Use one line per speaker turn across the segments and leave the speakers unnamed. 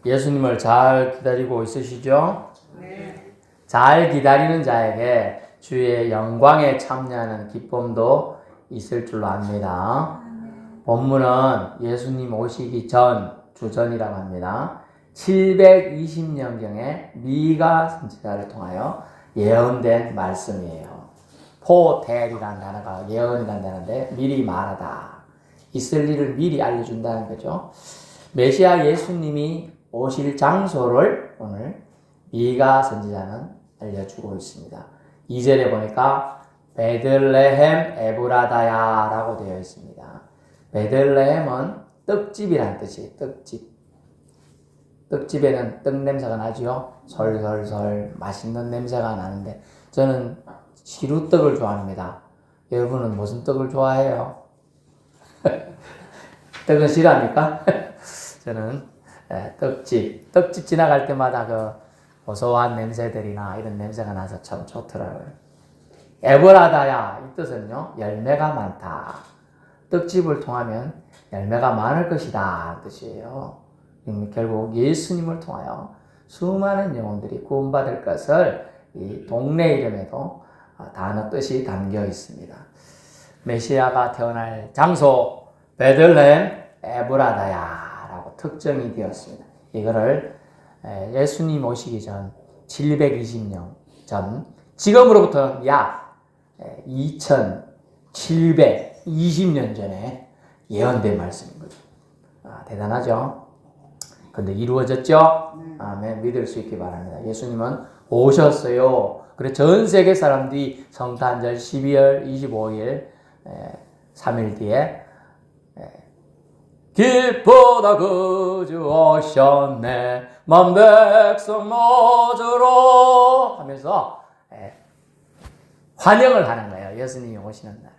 예수님을 잘 기다리고 있으시죠?
네.
잘 기다리는 자에게 주의 영광에 참여하는 기쁨도 있을 줄로 압니다. 본문은 예수님 오시기 전, 주전이라고 합니다. 720년경에 미가 선지자를 통하여 예언된 말씀이에요. 포텔이라는 단어가 예언이라는 단어인데 미리 말하다. 있을 일을 미리 알려준다는 거죠. 메시아 예수님이 오실 장소를 오늘 미가 선지자는 알려주고 있습니다. 2절에 보니까 베들레헴 에브라다야 라고 되어 있습니다. 베들레헴은 떡집이라는 뜻이에요. 떡집. 떡집에는 떡 냄새가 나죠. 솔솔솔 맛있는 냄새가 나는데 저는 시루떡을 좋아합니다. 여러분은 무슨 떡을 좋아해요? 떡은 싫어합니까? 저는 떡집 지나갈 때마다 그 고소한 냄새들이나 이런 냄새가 나서 참 좋더라고요. 에브라다야 이 뜻은요 열매가 많다. 떡집을 통하면 열매가 많을 것이다 뜻이에요. 결국 예수님을 통하여 수많은 영혼들이 구원받을 것을 이 동네 이름에도 단어 뜻이 담겨 있습니다. 메시아가 태어날 장소 베들레헴 에브라다야라고 특정이 되었습니다. 이거를 예수님 오시기 전 720년 전 지금으로부터 약 2720년 전에 예언된 말씀인 거죠. 대단하죠? 근데 이루어졌죠? 아멘. 믿을 수 있기 바랍니다. 예수님은 오셨어요. 그래 전 세계 사람들이 성탄절 12월 25일 3일 뒤에 기쁘다 그주 오셨네 만 백성 모두로 하면서 환영을 하는 거예요. 예수님이 오시는 날.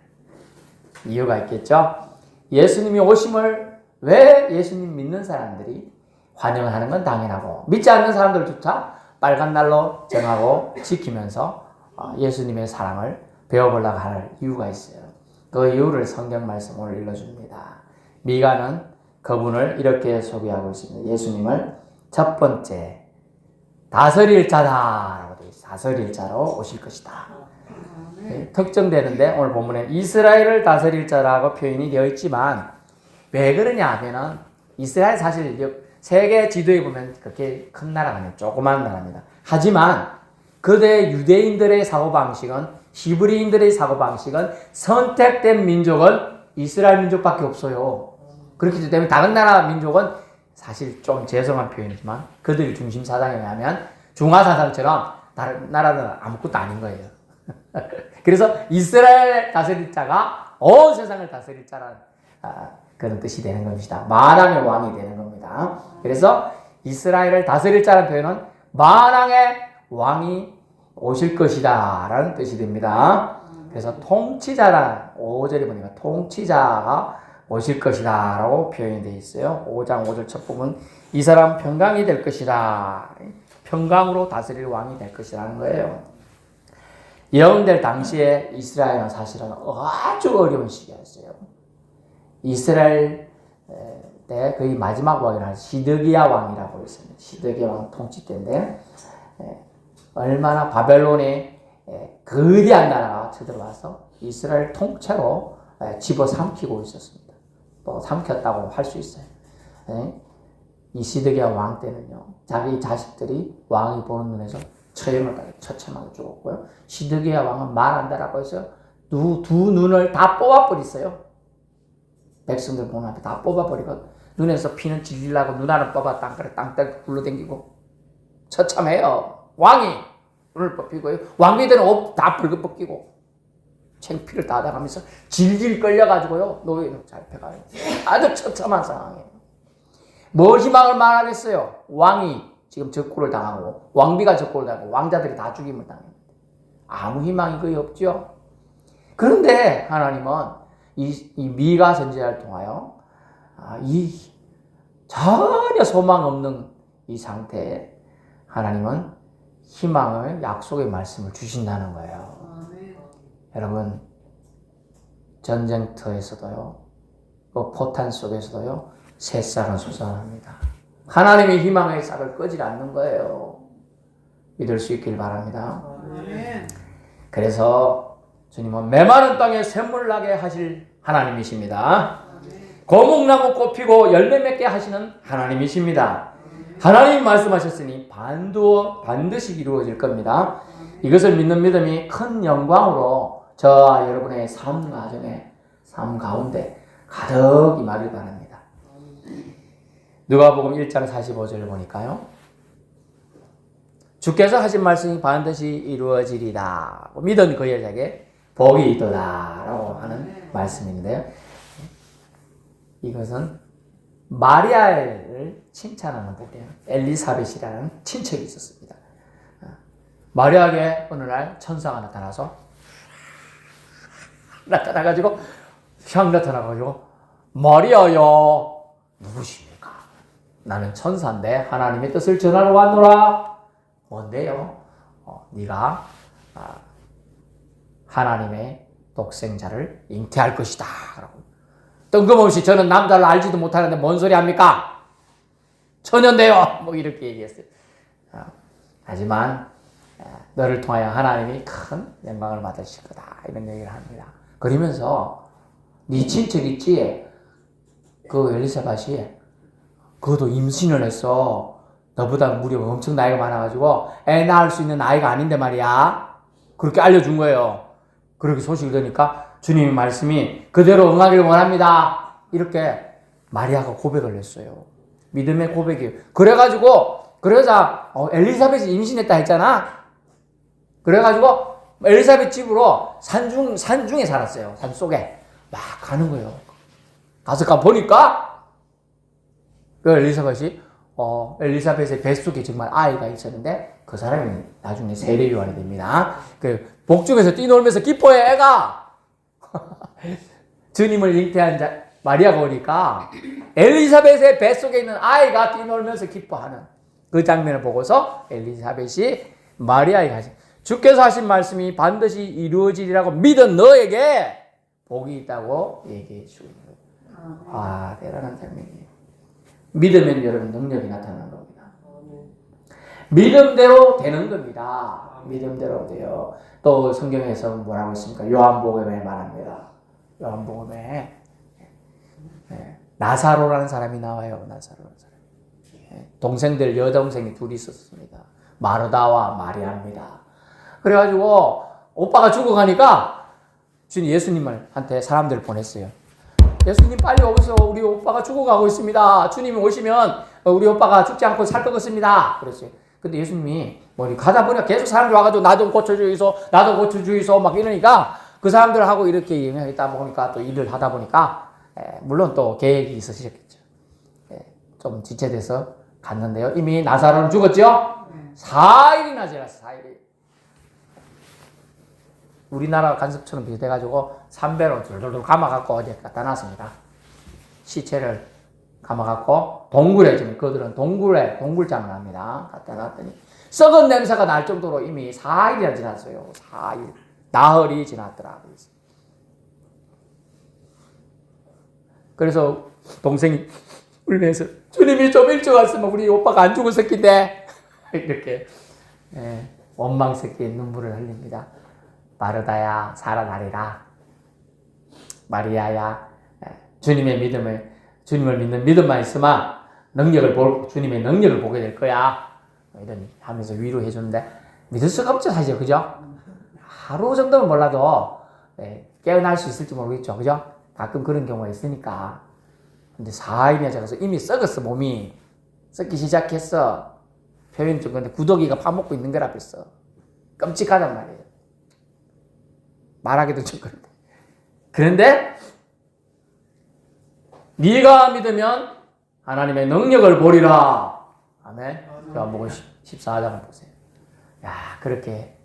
이유가 있겠죠? 예수님이 오심을 왜 예수님 믿는 사람들이 환영을 하는 건 당연하고 믿지 않는 사람들조차 빨간 날로 정하고 지키면서 예수님의 사랑을 배워보려고 하는 이유가 있어요. 그 이유를 성경 말씀 오늘 읽어줍니다. 미가는 그분을 이렇게 소개하고 있습니다. 예수님을 첫 번째 다스릴 자다라고 되어 있어요. 다스릴 자로 오실 것이다. 특정되는데 오늘 본문에 이스라엘을 다스릴 자라고 표현이 되어 있지만 왜 그러냐 하면은 이스라엘 사실 세계 지도에 보면 그렇게 큰 나라가 아니에요. 조그만 나라입니다. 하지만 그대 유대인들의 사고방식은 히브리인들의 사고방식은 선택된 민족은 이스라엘 민족밖에 없어요. 그렇기 때문에 다른 나라 민족은 사실 좀 죄송한 표현이지만 그들이 중심 사상에 의하면 중화 사상처럼 다른 나라는 아무것도 아닌 거예요. 그래서 이스라엘 다스릴 자가 온 세상을 다스릴 자라는 그런 뜻이 되는 것이다. 만왕의 왕이 되는 겁니다. 그래서 이스라엘을 다스릴 자라는 표현은 만왕의 왕이 오실 것이다 라는 뜻이 됩니다. 그래서 통치자라 5절에 보니까 통치자가 오실 것이다 라고 표현이 되어 있어요. 5장 5절 첫 부분 이 사람 평강이 될 것이다. 평강으로 다스릴 왕이 될 것이라는 거예요. 예언될 당시에 이스라엘은 사실은 아주 어려운 시기였어요. 이스라엘 때 거의 마지막 왕이라는 시드기야 왕이라고 있습니다. 시드기야 왕 통치 때인데 얼마나 바벨론의 거대한 나라가 쳐들어와서 이스라엘 통째로 집어삼키고 있었습니다. 또 삼켰다고 할 수 있어요. 이 시드기야 왕 때는요, 자기 자식들이 왕이 보는 눈에서 처참하게 죽었고요. 시드기야 왕은 말한다라고 해서 두 눈을 다 뽑아버렸어요. 백성들 보는 앞에 다 뽑아버리고 눈에서 피는 질리려고 눈 하나 뽑아 땅땅 굴러댕기고 처참해요. 왕이 눈을 뽑히고요. 왕비들은 옷 다 붉은 벗기고 창피를 다 당하면서 질질 끌려가지고요. 노예로 잡혀가요. 아주 처참한 상황이에요. 뭐 희망을 말하겠어요? 왕이 지금 적고를 당하고 왕비가 적고를 당하고 왕자들이 다 죽임을 당합니다. 아무 희망이 거의 없죠. 그런데 하나님은 이 미가 선지자를 통하여 이 전혀 소망 없는 이 상태에 하나님은 희망을 약속의 말씀을 주신다는 거예요. 여러분 전쟁터에서도요, 그 포탄 속에서도요 새싹은 솟아납니다. 하나님의 희망의 싹을 끄지 않는 거예요. 믿을 수 있길 바랍니다. 그래서 주님은 메마른 땅에 샘물 나게 하실 하나님이십니다. 거목나무 꽃피고 열매 맺게 하시는 하나님이십니다. 하나님 말씀하셨으니 반드시 이루어질 겁니다. 이것을 믿는 믿음이 큰 영광으로 저와 여러분의 삶 가정에, 삶 가운데 가득 임하길 바랍니다. 누가복음 1장 45절을 보니까요. 주께서 하신 말씀이 반드시 이루어지리라. 믿은 그 여자에게 복이 있도다 라고 하는 말씀인데요. 이것은 마리아를 칭찬하는 부분이에요. 엘리사벳이라는 친척이 있었습니다. 마리아에게 어느 날 천사가 나타나가지고 마리아여 누구십니까? 나는 천사인데 하나님의 뜻을 전하러 왔노라. 뭔데요? 네가 하나님의 독생자를 잉태할 것이다 라고. 뜬금없이 저는 남자를 알지도 못하는데 뭔 소리 합니까? 처녀인데요. 뭐 이렇게 얘기했어요. 하지만 너를 통하여 하나님이 큰 영광을 받으실 거다 이런 얘기를 합니다. 그러면서 네 친척 있지? 그 엘리사벳이 그것도 임신을 했어. 너보다 무려 엄청 나이가 많아가지고 애 낳을 수 있는 나이가 아닌데 말이야. 그렇게 알려준 거예요. 그렇게 소식을 들으니까 주님의 말씀이 그대로 응하기를 원합니다. 이렇게 마리아가 고백을 했어요. 믿음의 고백이에요. 그래서 엘리사벳이 임신했다 했잖아. 그래가지고 엘리사벳 집으로 산중에 살았어요. 산 속에 막 가는 거예요. 가서 보니까 그 엘리사벳의 뱃속에 정말 아이가 있었는데 그 사람이 나중에 세례 요한이 됩니다. 그 복중에서 뛰놀면서 기뻐해 애가. 주님을 잉태한 마리아가 오니까 엘리사벳의 뱃속에 있는 아이가 뛰놀면서 기뻐하는 그 장면을 보고서 엘리사벳이 마리아에게 하신 주께서 하신 말씀이 반드시 이루어지리라고 믿은 너에게 복이 있다고 얘기해 주고 있는 거예요. 대단한 장면이에요. 믿으면 여러분 능력이 나타나는 겁니다. 믿음대로 되는 겁니다. 믿음대로 돼요. 또 성경에서 뭐라고 했습니까? 요한복음에 말합니다. 요한복음에 나사로라는 사람이 나와요. 나사로라는 사람. 동생들 여동생이 둘이 있었습니다. 마르다와 마리아입니다. 그래가지고 오빠가 죽어가니까 예수님한테 사람들을 보냈어요. 예수님 빨리 오셔서 우리 오빠가 죽어가고 있습니다. 주님이 오시면 우리 오빠가 죽지 않고 살 것 같습니다. 그랬어요. 근데 예수님이 가다 보니까 계속 사람들 와가지고 나도 고쳐주이소 막 이러니까 그 사람들하고 이렇게 있다 보니까 또 일을 하다 보니까 물론 또 계획이 있으셨겠죠. 좀 지체돼서 갔는데요. 이미 나사로는 죽었죠? 4일이나 지났어요. 4일이. 우리나라 간섭처럼 비슷해가지고 삼배로 돌돌돌 감아갖고 어제 갖다 놨습니다. 시체를 감아갖고 동굴에 지금 그들은 동굴장을 합니다. 갖다 놨더니 썩은 냄새가 날 정도로 이미 4일이나 지났어요. 4일. 나흘이 지났더라고요. 그래서 동생이 울면서 주님이 좀 일찍 왔으면 우리 오빠가 안 죽었을 텐데 이렇게 원망 섞인 눈물을 흘립니다. 마르다야 살아나리라. 마리아야 주님을 믿는 믿음만 있으면 주님의 능력을 보게 될 거야. 이런 하면서 위로해 주는데 믿을 수가 없죠 사실. 그죠? 하루 정도는 몰라도 깨어날 수 있을지 모르겠죠. 그죠? 가끔 그런 경우가 있으니까. 근데 4일이나 지나서 이미 썩었어. 몸이 썩기 시작했어. 표현이 좀 근데 구더기가 파먹고 있는 거라 벌써. 끔찍하단 말이에요. 말하기도 좀 그런데. 그런데 네가 믿으면 하나님의 능력을 보리라. 아멘. 요한복음 14장을 보세요. 그렇게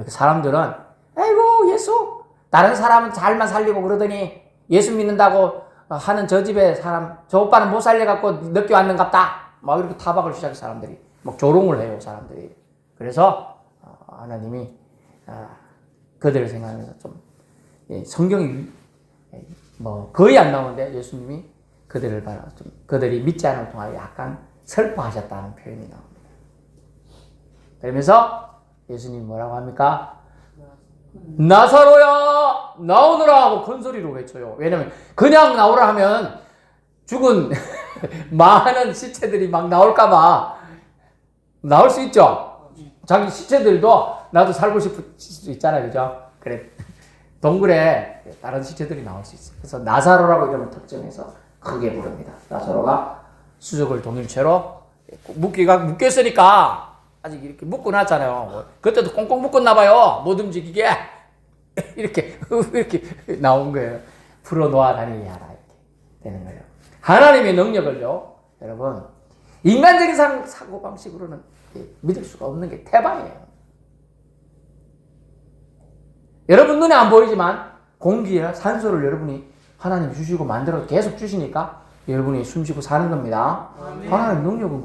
사람들은 아이고 예수 다른 사람은 잘만 살리고 그러더니 예수 믿는다고 하는 저 집에 사람 저 오빠는 못 살려갖고 늦게 왔는갑다. 막 이렇게 타박을 시작해 사람들이 막 조롱을 해요 사람들이. 그래서 하나님이 그들을 생각하면서 좀 성경이 거의 안 나오는데 예수님이 그들이 믿지 않음을 통하여 약간 슬퍼하셨다는 표현이 나옵니다. 그러면서 예수님이 뭐라고 합니까? 나사로야 나오너라 하고 큰 소리로 외쳐요. 왜냐면 그냥 나오라 하면 죽은 많은 시체들이 막 나올까봐 나올 수 있죠. 자기 시체들도 나도 살고 싶을 수 있잖아요. 그죠? 그래. 동굴에 다른 시체들이 나올 수 있어요. 그래서 나사로라고 이름을 특정해서 크게 부릅니다. 나사로가 수족을 동일체로 묶였으니까 아직 이렇게 묶어놨잖아요. 그때도 꽁꽁 묶었나봐요. 못 움직이게. 이렇게 나온 거예요. 풀어놓아 다니게 하라. 이렇게 되는 거예요. 하나님의 능력을요, 여러분, 인간적인 사고방식으로는 믿을 수가 없는 게 태반이에요. 여러분 눈에 안 보이지만 공기나 산소를 여러분이 하나님 주시고 만들어 계속 주시니까 여러분이 숨쉬고 사는 겁니다. 아멘. 하나님 능력은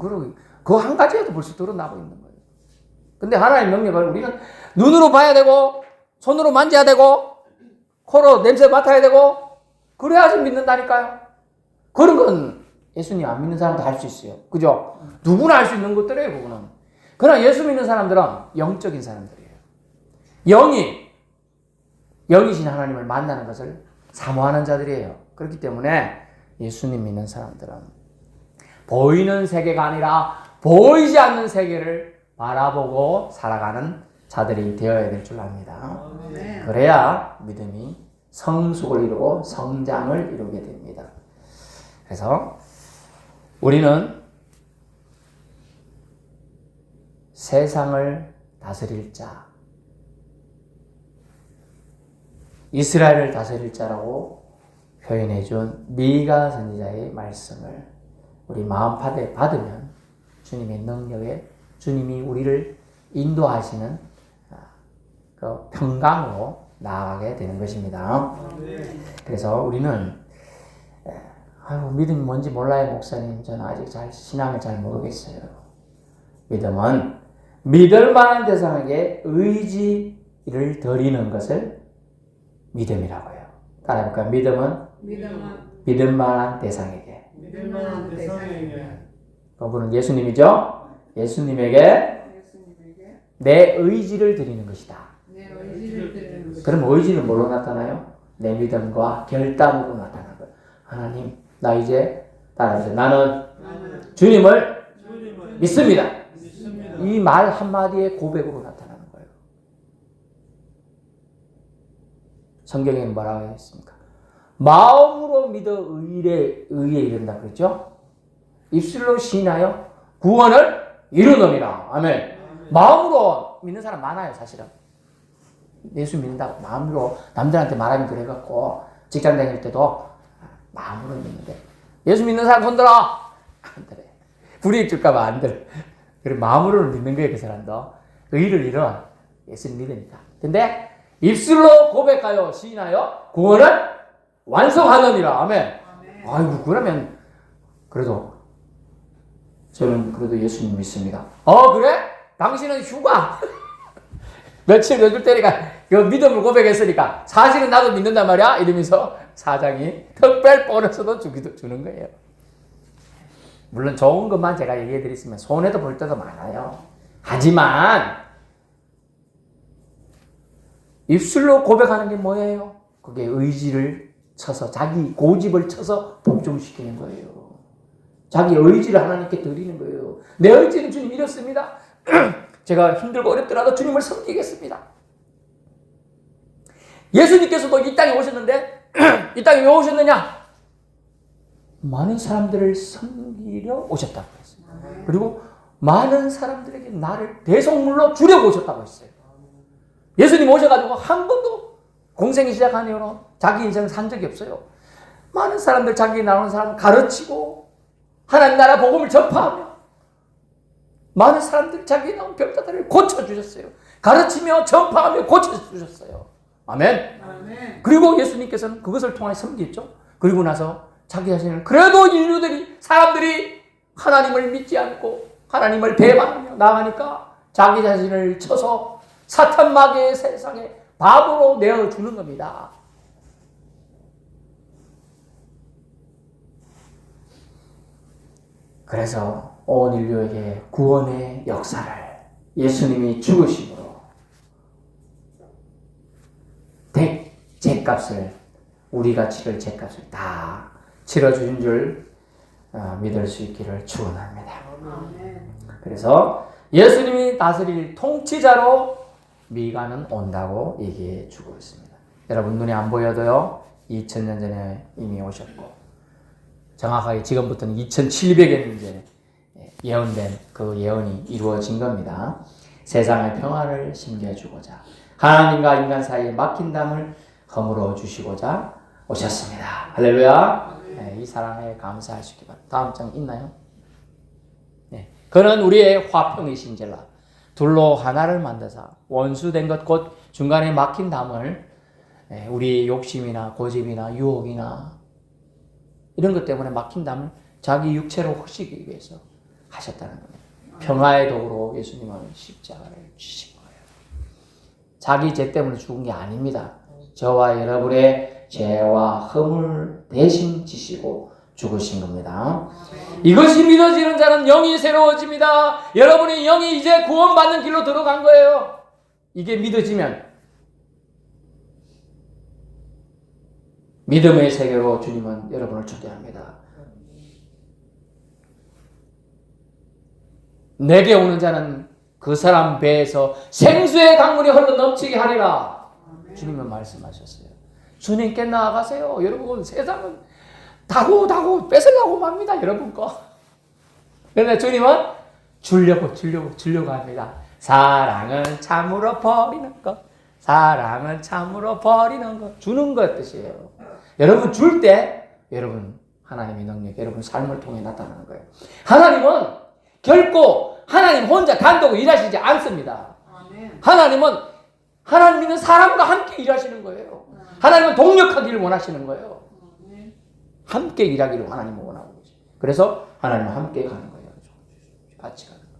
그 한 가지에도 벌써 드러나고 있는 거예요. 근데 하나님 능력을 우리는 눈으로 봐야 되고 손으로 만져야 되고 코로 냄새 맡아야 되고 그래야지 믿는다니까요. 그런 건 예수님 안 믿는 사람도 할 수 있어요. 그죠? 누구나 할 수 있는 것들이에요. 그거는. 그러나 예수 믿는 사람들은 영적인 사람들이에요. 영이신 하나님을 만나는 것을 사모하는 자들이에요. 그렇기 때문에 예수님 믿는 사람들은 보이는 세계가 아니라 보이지 않는 세계를 바라보고 살아가는 자들이 되어야 될 줄 압니다. 그래야 믿음이 성숙을 이루고 성장을 이루게 됩니다. 그래서 우리는 세상을 다스릴 자, 이스라엘을 다스릴 자라고 표현해준 미가 선지자의 말씀을 우리 마음판에 받으면 주님의 능력에 주님이 우리를 인도하시는 그 평강으로 나아가게 되는 것입니다. 그래서 우리는 믿음이 뭔지 몰라요, 목사님. 저는 아직 신앙을 잘 모르겠어요. 믿음은 믿을 만한 대상에게 의지를 드리는 것을 믿음이라고 해요. 따라해볼까요? 믿음은 믿을 만한 대상에게. 그분은 예수님이죠? 예수님에게 내 의지를 드리는 것이다. 그럼 의지는 뭘로 나타나요? 내 믿음과 결단으로 나타나는 거예요. 하나님, 나 이제 따라해보세요. 나는 주님을 믿습니다. 이 말 한마디의 고백으로 나타나는 거예요. 성경에는 뭐라고 했습니까? 마음으로 믿어 의에 이른다 그랬죠? 입술로 시인하여 구원을 이루느니라. 아멘. 마음으로 믿는 사람 많아요, 사실은. 예수 믿는다고 마음으로 남들한테 말하면 그래갖고 직장 다닐 때도 마음으로 믿는데 예수 믿는 사람 손들어! 안 들어. 불이익 줄까봐 안 들어. 그리고 마음으로는 믿는 거예요, 그 사람도. 의를 이룬 예수를 믿으니까. 근데 입술로 고백하여 시인하여 구원을 완성하느니라. 아멘. 아이고, 그러면 그래도 저는 그래도 예수님 믿습니다. 그래? 당신은 휴가 며칠 몇 줄 때니까 그 믿음을 고백했으니까 사실은 나도 믿는단 말이야 이러면서 사장이 특별 보너스도 주는 거예요. 물론 좋은 것만 제가 얘기해 드렸으면 손해도 볼 때도 많아요. 하지만 입술로 고백하는 게 뭐예요? 그게 의지를 쳐서 자기 고집을 쳐서 복종시키는 거예요. 자기 의지를 하나님께 드리는 거예요. 내 의지는 주님 이렇습니다. 제가 힘들고 어렵더라도 주님을 섬기겠습니다. 예수님께서도 이 땅에 오셨는데 이 땅에 왜 오셨느냐? 많은 사람들을 섬기려 오셨다고 했어요. 그리고 많은 사람들에게 나를 대속물로 주려고 오셨다고 했어요. 예수님 오셔가지고 한 번도 공생이 시작한 이후로 자기 인생을 산 적이 없어요. 많은 사람들, 자기 나오는 사람 가르치고 하나님 나라 복음을 전파하며 많은 사람들 자기 나온 병자들을 고쳐주셨어요. 가르치며 전파하며 고쳐주셨어요. 아멘. 아멘. 그리고 예수님께서는 그것을 통해 섬겼죠. 그리고 나서 자기 자신을 그래도 사람들이 하나님을 믿지 않고 하나님을 배반하며 나가니까 자기 자신을 쳐서 사탄 마귀의 세상에 바보로 내어주는 겁니다. 그래서 온 인류에게 구원의 역사를 예수님이 죽으심으로 죗값을 우리가 치를 죗값을 다 치러주신 줄 믿을 수 있기를 축원합니다. 그래서 예수님이 다스릴 통치자로 미가는 온다고 얘기해 주고 있습니다. 여러분 눈에 안 보여도요 2000년 전에 이미 오셨고 정확하게 지금부터는 2700년 전에 예언된 그 예언이 이루어진 겁니다. 세상의 평화를 심겨주고자 하나님과 인간 사이에 막힌 담을 허물어 주시고자 오셨습니다. 할렐루야. 네, 이 사랑에 감사하시기 바랍니다. 다음 장 있나요? 네. 그는 우리의 화평이신지라 둘로 하나를 만드사 원수된 것 곧 중간에 막힌 담을 우리 욕심이나 고집이나 유혹이나 이런 것 때문에 막힌 담을 자기 육체로 헐시기 위해서 하셨다는 거예요. 평화의 도구로 예수님은 십자가를 지신 거예요. 자기 죄 때문에 죽은 게 아닙니다. 저와 여러분의 죄와 허물 대신 지시고 죽으신 겁니다. 이것이 믿어지는 자는 영이 새로워집니다. 여러분의 영이 이제 구원받는 길로 들어간 거예요. 이게 믿어지면 믿음의 세계로 주님은 여러분을 초대합니다. 내게 오는 자는 그 사람 배에서 생수의 강물이 흘러 넘치게 하리라. 주님은 말씀하셨어요. 주님께 나아가세요. 여러분 세상은 다고 뺏으려고 합니다. 여러분 거. 그런데 주님은 주려고 합니다. 사랑은 참으로 버리는 것. 사랑은 참으로 버리는 것. 주는 것 뜻이에요. 여러분 줄 때 여러분 하나님의 능력 여러분 삶을 통해 나타나는 거예요. 하나님은 결코 하나님 혼자 단독으로 일하시지 않습니다. 하나님은 사람과 함께 일하시는 거예요. 하나님은 동력하기를 원하시는 거예요. 함께 일하기를 하나님은 원하고 계세요. 그래서 하나님은 함께 가는 거예요. 같이 가는 거예요.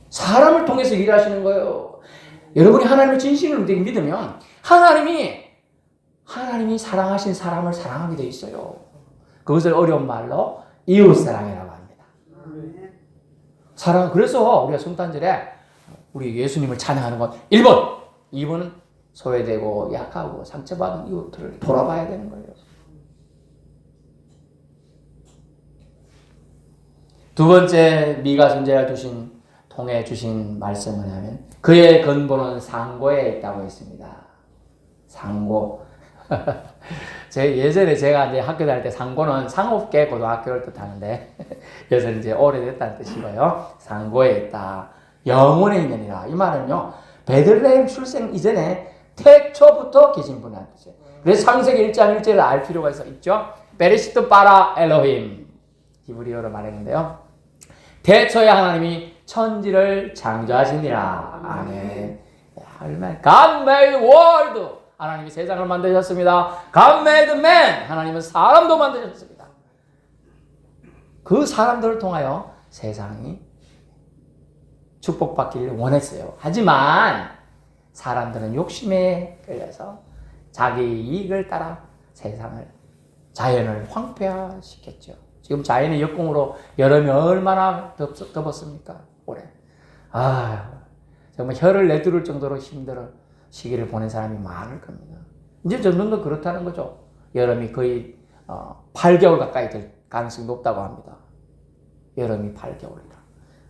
사람을 통해서 일하시는 거예요. 여러분이 하나님을 진심으로 믿으면 하나님이 사랑하신 사람을 사랑하게 돼 있어요. 그것을 어려운 말로 이웃사랑이라고 합니다. 사랑. 그래서 우리가 성탄절에 우리 예수님을 찬양하는 건 1번, 2번은 소외되고 약하고 상처받은 이웃들을 돌아봐야 되는 거예요. 두 번째 미가 선지자가 통해 주신 말씀은 하면 그의 근본은 상고에 있다고 했습니다. 상고. 예전에 제가 이제 학교 다닐 때 상고는 상업계 고등학교를 뜻하는데 요새는 이제 오래됐다는 뜻이고요. 상고에 있다. 영원의 인연이라. 이 말은요. 베들레헴 출생 이전에 태초부터 계신 분이라는 뜻이에요. 그래서 창세기 1장 1절을 알 필요가 있죠. 베레시트 바라 엘로힘. 히브리어로 말했는데요. 태초에 하나님이 천지를 창조하시니라. 아멘. God made world. 하나님이 세상을 만드셨습니다. God made man. 하나님은 사람도 만드셨습니다. 그 사람들을 통하여 세상이 축복받기를 원했어요. 하지만 사람들은 욕심에 끌려서 자기 이익을 따라 자연을 황폐화시켰죠. 지금 자연의 역공으로 여름이 얼마나 덥습니까? 올해. 정말 혀를 내두를 정도로 힘들어 시기를 보낸 사람이 많을 겁니다. 이제 점점 더 그렇다는 거죠. 여름이 거의 8개월 가까이 될 가능성이 높다고 합니다. 여름이 8개월이라.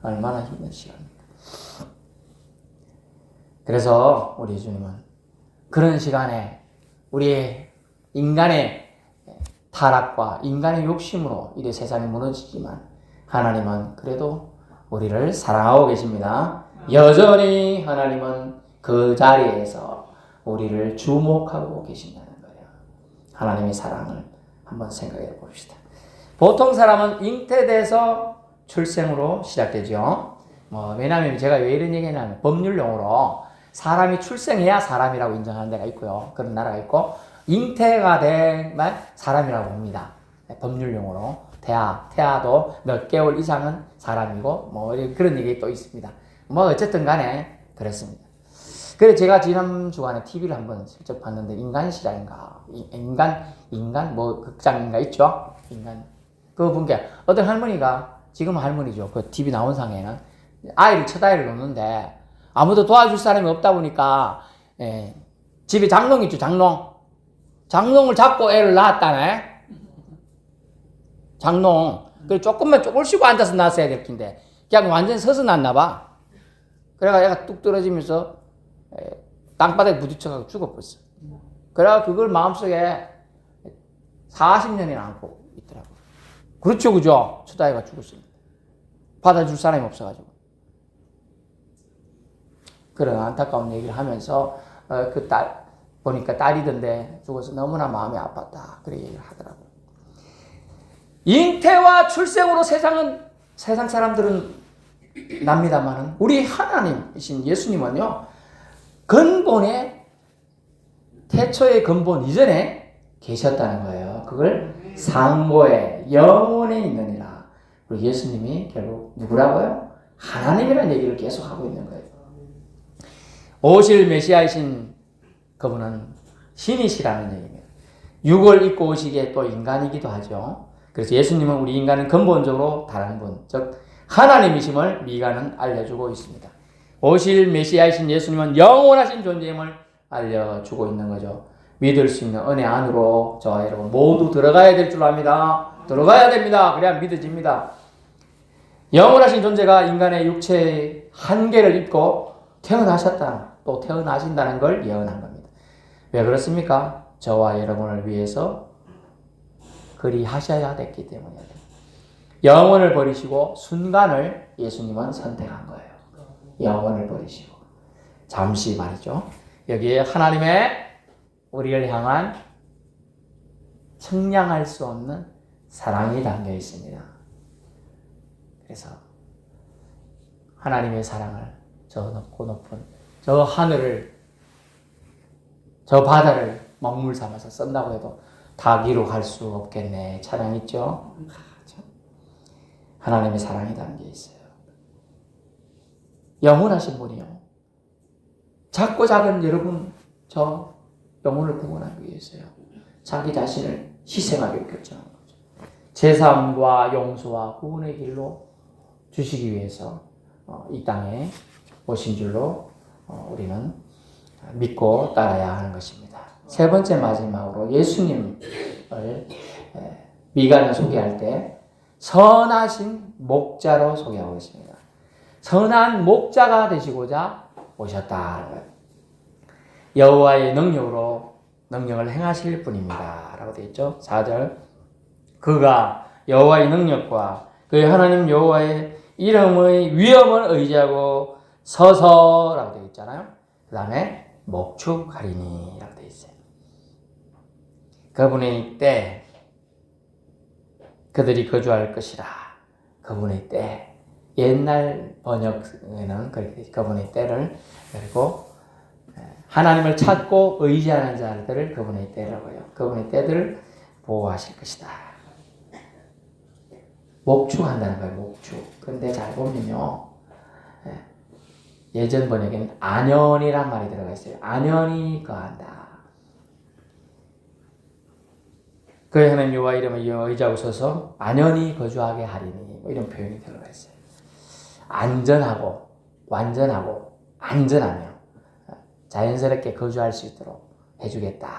얼마나 힘든 시간입니까? 그래서 우리 주님은 그런 시간에 우리 인간의 타락과 인간의 욕심으로 이래 세상이 무너지지만 하나님은 그래도 우리를 사랑하고 계십니다. 여전히 하나님은 그 자리에서 우리를 주목하고 계신다는 거예요. 하나님의 사랑을 한번 생각해 봅시다. 보통 사람은 잉태돼서 출생으로 시작되죠. 왜냐하면 제가 왜 이런 얘기냐면 법률용어로 사람이 출생해야 사람이라고 인정하는 데가 있고요. 그런 나라가 있고 잉태가 되면 사람이라고 봅니다. 법률용어로 태아도 몇 개월 이상은 사람이고 그런 얘기 또 있습니다. 어쨌든 간에 그렇습니다. 그래서 제가 지난 주간에 TV를 한번 슬쩍 봤는데 인간 시장인가 극장인가 있죠. 그거 본 게 어떤 할머니가 지금 할머니죠. 그 TV 나온 상에는 아이를 첫 아이를 놓는데 아무도 도와줄 사람이 없다 보니까 집에 장롱 있죠. 장롱을 잡고 애를 낳았다네. 장롱. 그 조금만 쪼글씨고 앉아서 낳았어야 될 텐데 그냥 완전 서서 낳았나 봐. 그래가 애가 뚝 떨어지면서 땅바닥에 부딪혀가지고 죽어버렸어. 그래가 그걸 마음속에 40년이나 안고 있더라고. 그렇죠, 그죠? 첫 아이가 죽었습니다. 받아줄 사람이 없어가지고. 그런 안타까운 얘기를 하면서 그 딸 보니까 딸이던데 죽어서 너무나 마음이 아팠다. 그렇게 얘기를 하더라고요. 잉태와 출생으로 세상 사람들은 납니다만은 우리 하나님이신 예수님은요. 근본에 태초의 근본 이전에 계셨다는 거예요. 그걸 상고에 영원에 있느니라. 우리 예수님이 결국 누구라고요? 하나님이라는 얘기를 계속 하고 있는 거예요. 오실 메시아이신 그분은 신이시라는 얘기입니다. 육을 입고 오시기에 또 인간이기도 하죠. 그래서 예수님은 우리 인간은 근본적으로 다른 분, 즉 하나님이심을 미가는 알려주고 있습니다. 오실 메시아이신 예수님은 영원하신 존재임을 알려주고 있는 거죠. 믿을 수 있는 은혜 안으로 저와 여러분 모두 들어가야 될 줄 압니다. 들어가야 됩니다. 그래야 믿어집니다. 영원하신 존재가 인간의 육체의 한계를 입고 태어나셨다. 또 태어나신다는 걸 예언한 겁니다. 왜 그렇습니까? 저와 여러분을 위해서 그리 하셔야 됐기 때문이에요. 영원을 버리시고 순간을 예수님은 선택한 거예요. 영원을 버리시고. 잠시 말이죠. 여기에 하나님의 우리를 향한 측량할 수 없는 사랑이 담겨 있습니다. 그래서 하나님의 사랑을 저 높고 높은 저 하늘을 저 바다를 먹물 삼아서 쓴다고 해도 다 기록할 수 없겠네. 찬양 있죠? 하나님의 사랑이 담겨 있어요. 영원하신 분이요. 작고 작은 여러분 저 영혼을 구원하기 위해서요. 자기 자신을 희생하기로 결정한 거죠. 제사함과 용서와 구원의 길로 주시기 위해서 이 땅에 오신 줄로 우리는 믿고 따라야 하는 것입니다. 세 번째 마지막으로 예수님을 미가는 소개할 때 선하신 목자로 소개하고 있습니다. 선한 목자가 되시고자 오셨다. 여호와의 능력으로 능력을 행하실 분입니다. 라고 되어 있죠. 4절 그가 여호와의 능력과 그의 하나님 여호와의 이름의 위엄을 의지하고 서서라고 되어 있잖아요. 그 다음에 목축하리니 라고 되어 있어요. 그분의 때 그들이 거주할 것이라. 그분의 때. 옛날 번역에는 그분의 때를 그리고 하나님을 찾고 의지하는 자들을 그분의 때라고 해요. 그분의 때들을 보호하실 것이다. 목축한다는 거예요. 목축. 그런데 잘 보면요. 예전 번역에는 안연이란 말이 들어가 있어요. 안연이 거한다. 그의 하나님 여호와 이름을 의지하고 서서 안연히 거주하게 하리니 이런 표현이 들어가 있어요. 안전하고 완전하고 안전하며 자연스럽게 거주할 수 있도록 해주겠다.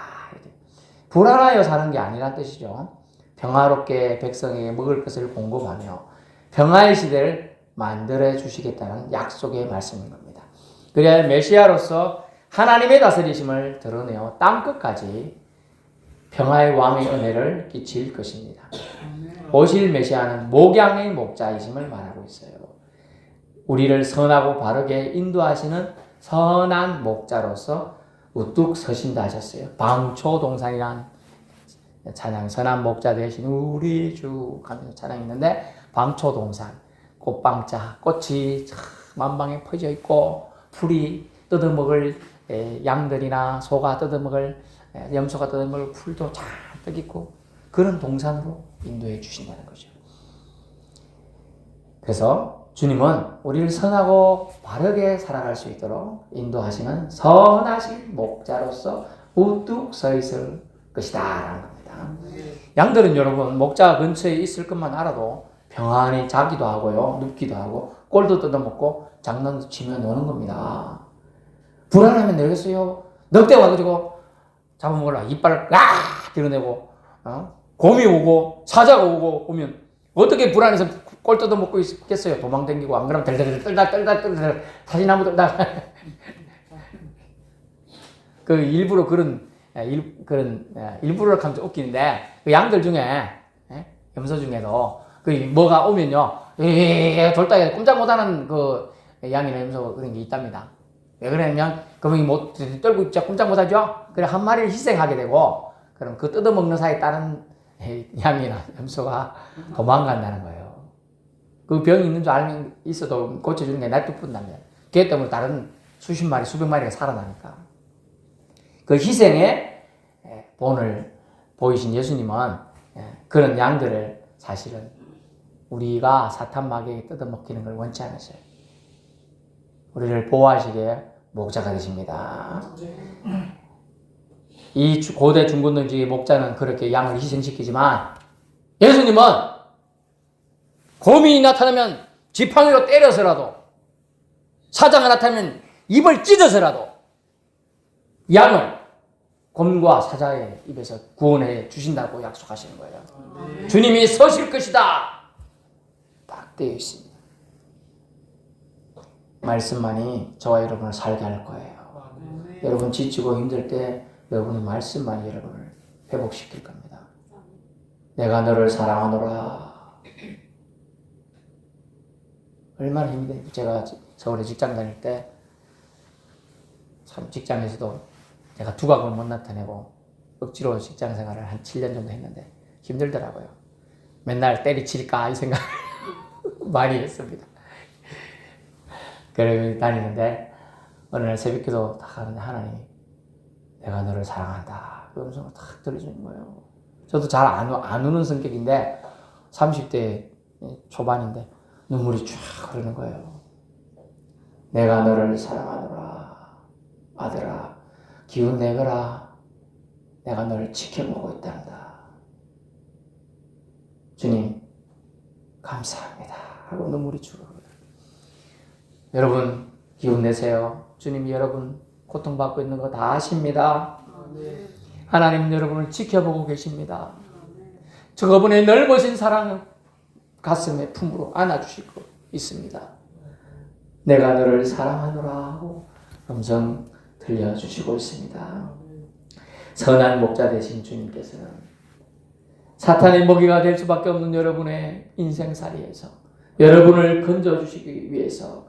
불안하여 사는 게 아니란 뜻이죠. 평화롭게 백성에게 먹을 것을 공급하며 평화의 시대를 만들어 주시겠다는 약속의 말씀인 겁니다. 그래야 메시아로서 하나님의 다스리심을 드러내어 땅끝까지 평화의 왕의 은혜를 끼칠 것입니다. 오실 메시아는 목양의 목자이심을 말하고 있어요. 우리를 선하고 바르게 인도하시는 선한 목자로서 우뚝 서신다 하셨어요. 방초동산이란 찬양, 선한 목자 되신 우리 주 하면서 찬양이 있는데 방초동산, 꽃방자, 꽃이 만방에 퍼져 있고 풀이 뜯어먹을 양들이나 소가 뜯어먹을 염소가 뜯어먹을 풀도 잔뜩 있고 그런 동산으로 인도해 주신다는 거죠. 그래서 주님은 우리를 선하고 바르게 살아갈 수 있도록 인도하시는 선하신 목자로서 우뚝 서 있을 것이다 라는 겁니다. 양들은 여러분 목자 근처에 있을 것만 알아도 평안히 자기도 하고요, 눕기도 하고, 꼴도 뜯어먹고 장난도 치며 노는 겁니다. 불안하면 되겠어요. 늑대 와가지고 잡아먹으려고 이빨을 드러내고, 곰이 오고 사자가 오고 오면 어떻게 불안해서 꼴 뜯어먹고 있겠어요. 도망다니고, 안 그러면 덜덜덜 떨다 사진나무 떨다. 그 일부러 일부러 하면 좀 웃기는데, 그 양들 중에, 염소 중에도 그 뭐가 오면요, 돌다가 꼼짝 못하는 그 양이나 염소 그런 게 있답니다. 왜 그러냐면 그분이 못 떨고 꼼짝 못하죠. 그래 한 마리를 희생하게 되고, 그럼 그 뜯어먹는 사이에 다른 양이나 염소가 도망간다는 거예요. 그 병이 있는 줄 알면 있어도 고쳐주는 게 놔두뿐다면, 걔 때문에 다른 수십 마리 수백 마리가 살아나니까. 그 희생의 본을 보이신 예수님은 그런 양들을 사실은 우리가 사탄 마귀에게 뜯어먹히는 걸 원치 않으셔요. 우리를 보호하시기에 목자가 되십니다. 이 고대 중군동지의 목자는 그렇게 양을 희생시키지만, 예수님은 곰이 나타나면 지팡이로 때려서라도, 사자가 나타나면 입을 찢어서라도 양을 곰과 사자의 입에서 구원해 주신다고 약속하시는 거예요. 주님이 서실 것이다. 딱 되어 있습니다. 말씀만이 저와 여러분을 살게 할 거예요. 여러분 지치고 힘들 때 여러분의 말씀만이 여러분을 회복시킬 겁니다. 내가 너를 사랑하노라. 얼마나 힘이 돼. 제가 서울에 직장 다닐 때 참 직장에서도 제가 두각을 못 나타내고 억지로 직장 생활을 한 7년 정도 했는데 힘들더라고요. 맨날 때리칠까 이 생각을 많이 했습니다. 그러고 다니는데 어느 날 새벽기도 딱 하는데 하나님이 내가 너를 사랑한다 그 음성을 딱 들려주는 거예요. 저도 잘 안 우는 성격인데 30대 초반인데 눈물이 쫙 흐르는 거예요. 내가 너를 사랑하노라. 아들아 기운 내거라. 내가 너를 지켜보고 있단다. 주님 감사합니다 하고 눈물이 쭉. 여러분 기운 내세요. 주님이 여러분 고통받고 있는 거 다 아십니다. 하나님 여러분을 지켜보고 계십니다. 저분의 넓으신 사랑을 가슴에 품으로 안아주실 거 있습니다. 내가 너를 사랑하노라 하고 음성 들려주시고 있습니다. 선한 목자 되신 주님께서는 사탄의 먹이가 될 수밖에 없는 여러분의 인생살이에서 여러분을 건져주시기 위해서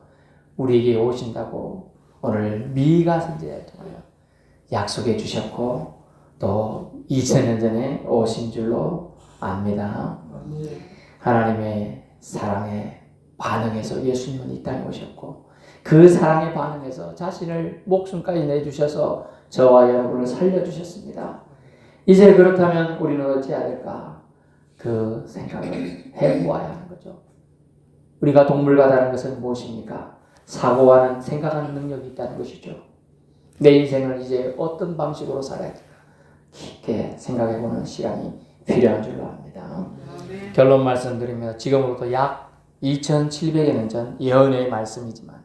우리에게 오신다고 오늘 미가 선지자를 통하여 약속해 주셨고 또 2000년 전에 오신 줄로 압니다. 하나님의 사랑에 반응해서 예수님은 이 땅에 오셨고 그 사랑에 반응해서 자신을 목숨까지 내주셔서 저와 여러분을 살려주셨습니다. 이제 그렇다면 우리는 어찌해야 될까? 그 생각을 해보아야 하는 거죠. 우리가 동물과 다른 것은 무엇입니까? 사고하는 생각하는 능력이 있다는 것이죠. 내 인생을 이제 어떤 방식으로 살아야 될까? 깊게 생각해보는 시간이 필요한 줄로 압니다. 결론 말씀드립니다. 지금으로부터 약 2700여 년 전 예언의 말씀이지만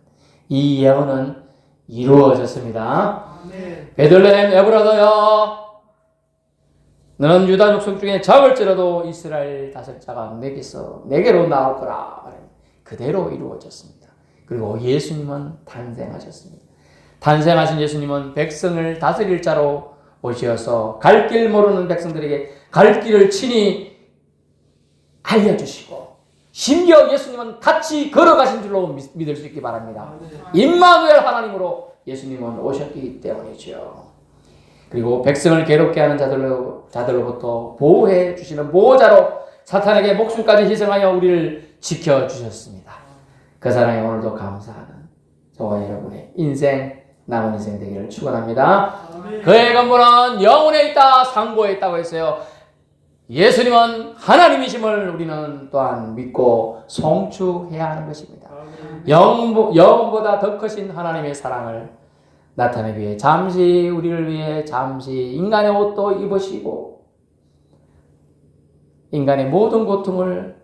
이 예언은 이루어졌습니다. 베들레헴 에브라더여 너는 유다 족속 중에 적을지라도 이스라엘 다섯자가 내게로 나올 거라. 그대로 이루어졌습니다. 그리고 예수님은 탄생하셨습니다. 탄생하신 예수님은 백성을 다스릴 자로 오셔서 갈 길 모르는 백성들에게 갈 길을 친히 알려주시고 심지어 예수님은 같이 걸어가신 줄로 믿을 수 있기 바랍니다. 임마누엘 하나님으로 예수님은 오셨기 때문이죠. 그리고 백성을 괴롭게 하는 자들로부터 보호해 주시는 보호자로 사탄에게 목숨까지 희생하여 우리를 지켜주셨습니다. 그 사랑에 오늘도 감사하는 저와 여러분의 남은 인생 되기를 축원합니다. 그의 근본은 영혼에 있다, 상고에 있다고 했어요. 예수님은 하나님이심을 우리는 또한 믿고 송축해야 하는 것입니다. 영혼보다 더 크신 하나님의 사랑을 나타내기 위해 우리를 위해 잠시 인간의 옷도 입으시고 인간의 모든 고통을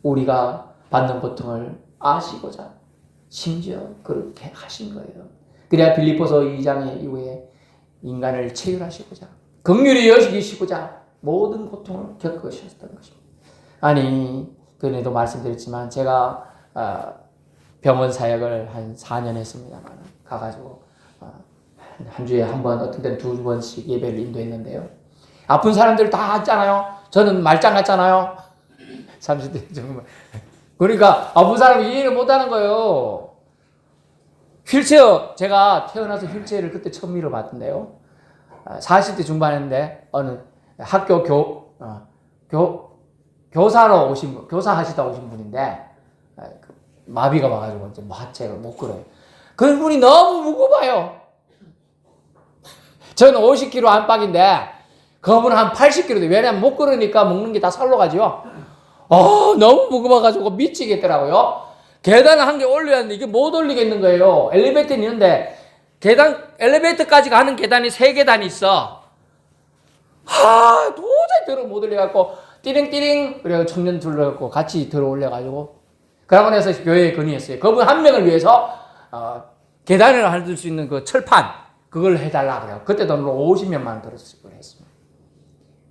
우리가 받는 고통을 아시고자 심지어 그렇게 하신 거예요. 그래야 빌립보서 2장의 이후에 인간을 체휼하시고자 긍휼히 여기시고자 모든 고통을 겪으셨던 것입니다. 아니, 그전에도 말씀드렸지만 제가 병원 사역을 한 4년 했습니다만 가가지고 한 주에 한 번, 어떤 때는 2번씩 예배를 인도했는데요. 아픈 사람들 다 왔잖아요. 저는 말짱 같잖아요. 30대 정말. 그러니까 아픈 사람이 이해를 못하는 거예요. 휠체어, 제가 태어나서 휠체어를 그때 처음 밀어봤던데요. 40대 중반인데 어느 학교 교사로 오신 분, 교사하시다 오신 분인데 마비가 와가지고 이제 하체가 못 걸어요. 그분이 너무 무거워요. 저는 50kg 안팎인데 그분은 한 80kg 돼. 왜냐면 못 걸으니까 먹는 게 다 살로 가죠. 너무 무거워가지고 미치겠더라고요. 계단을 한 개 올려야 하는데 이게 못 올리겠는 거예요. 엘리베이터는 있는데 엘리베이터까지 가는 계단이 3계단이 있어. 도저히 들어 못 올려갖고 띠링띠링 그래서 청년 둘러갖고 같이 들어 올려가지고 그러고 나서 교회에 건의했어요. 그분 한 명을 위해서 계단을 할 수 있는 그 철판 그걸 해달라 그래요. 그때 돈으로 50몇만 원 들었을 뻔했습니다.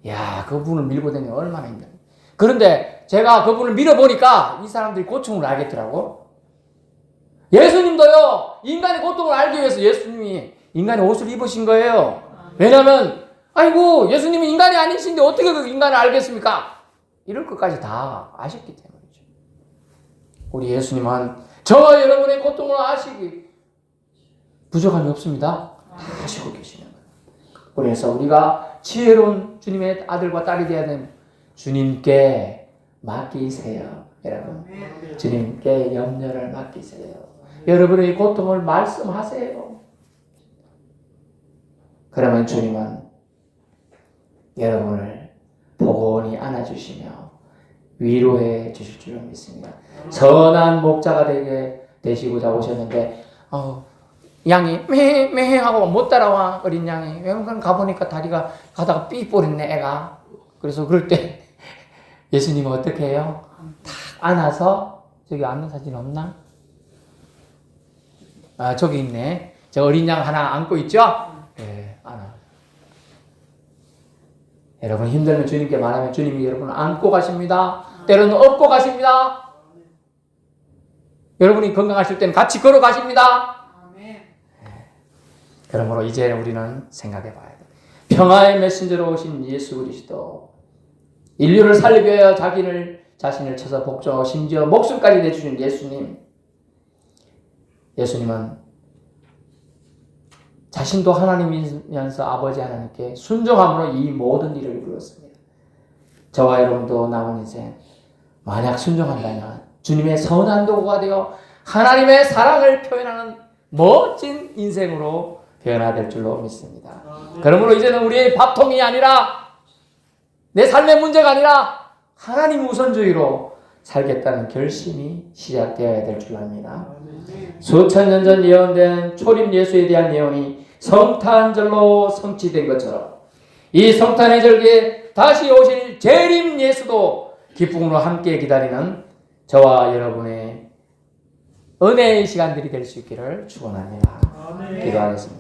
야, 그분을 밀고 다니면 얼마나 힘들어요. 그런데 제가 그분을 밀어보니까 이 사람들이 고충을 알겠더라고. 예수님도요, 인간의 고통을 알기 위해서 예수님이 인간의 옷을 입으신 거예요. 왜냐면 아이고, 예수님이 인간이 아니신데 어떻게 그 인간을 알겠습니까? 이럴 것까지 다 아셨기 때문이죠. 우리 예수님은 저와 여러분의 고통을 아시기 부족함이 없습니다. 다 아시고 계시는 거예요. 그래서 우리가 지혜로운 주님의 아들과 딸이 되어야 되는 주님께 맡기세요. 여러분, 주님께 염려를 맡기세요. 여러분의 고통을 말씀하세요. 그러면 주님은 여러분을 보건히 안아주시며 위로해 주실 줄 믿습니다. 선한 목자가 되시고자 오셨는데 양이 메메 하고 못 따라와. 어린 양이. 왜냐면 가보니까 다리가 가다가 삐 뽀렸네 애가. 그래서 그럴 때 예수님은 어떻게 해요? 탁 안아서, 저기 앉는 사진 없나? 저기 있네. 저 어린 양 하나 안고 있죠? 네, 안아. 여러분 힘들면 주님께 말하면 주님이 여러분을 안고 가십니다. 때로는 업고 가십니다. 여러분이 건강하실 때는 같이 걸어 가십니다. 그러므로 이제 우리는 생각해 봐야 돼. 평화의 메신저로 오신 예수 그리스도, 인류를 살리기 위하여 자신을 쳐서 복종하고 심지어 목숨까지 내주신 예수님. 예수님은 자신도 하나님이면서 아버지 하나님께 순종함으로 이 모든 일을 이루었습니다. 저와 여러분도 남은 인생 만약 순종한다면 주님의 선한 도구가 되어 하나님의 사랑을 표현하는 멋진 인생으로 변화될 줄로 믿습니다. 그러므로 이제는 우리의 밥통이 아니라 내 삶의 문제가 아니라 하나님 우선주의로 살겠다는 결심이 시작되어야 될 줄 압니다. 수천 년 전 예언된 초림 예수에 대한 예언이 성탄절로 성취된 것처럼 이 성탄의 절기에 다시 오실 재림 예수도 기쁨으로 함께 기다리는 저와 여러분의 은혜의 시간들이 될 수 있기를 축원합니다. 기도하겠습니다.